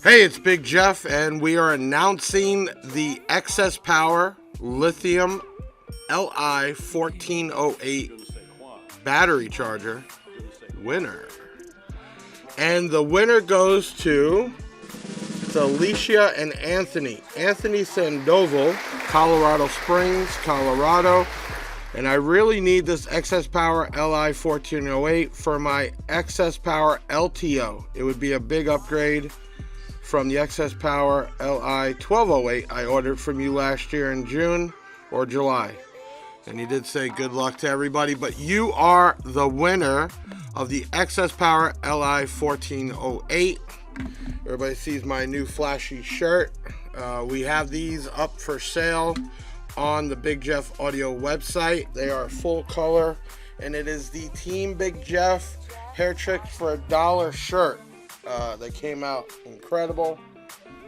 Hey, it's Big Jeff, and we are announcing the XS Power Lithium Li1408 Battery Charger winner. And the winner goes to Alicia and Anthony. Anthony Sandoval, Colorado Springs, Colorado. And I really need this XS Power Li1408 for my XS Power LTO. It would be a big upgrade from the XS Power Li1208 I ordered from you last year in June or July. And you did say good luck to everybody, but you are the winner of the XS Power Li1408. Everybody sees my new flashy shirt. We have these up for sale on the Big Jeff Audio website. They are full color, and it is the Team Big Jeff Hair Tricks for $1 shirt. They came out incredible.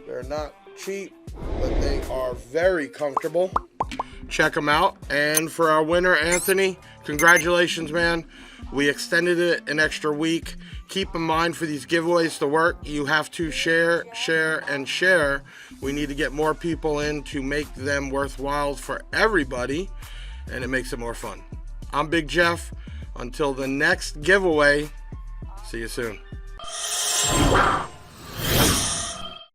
They're not cheap, but they are very comfortable. Check them out. And for our winner, Anthony, congratulations, man. We extended it an extra week. Keep in mind, for these giveaways to work, you have to share, and share. We need to get more people in to make them worthwhile for everybody, and it makes it more fun. I'm Big Jeff. Until the next giveaway, see you soon.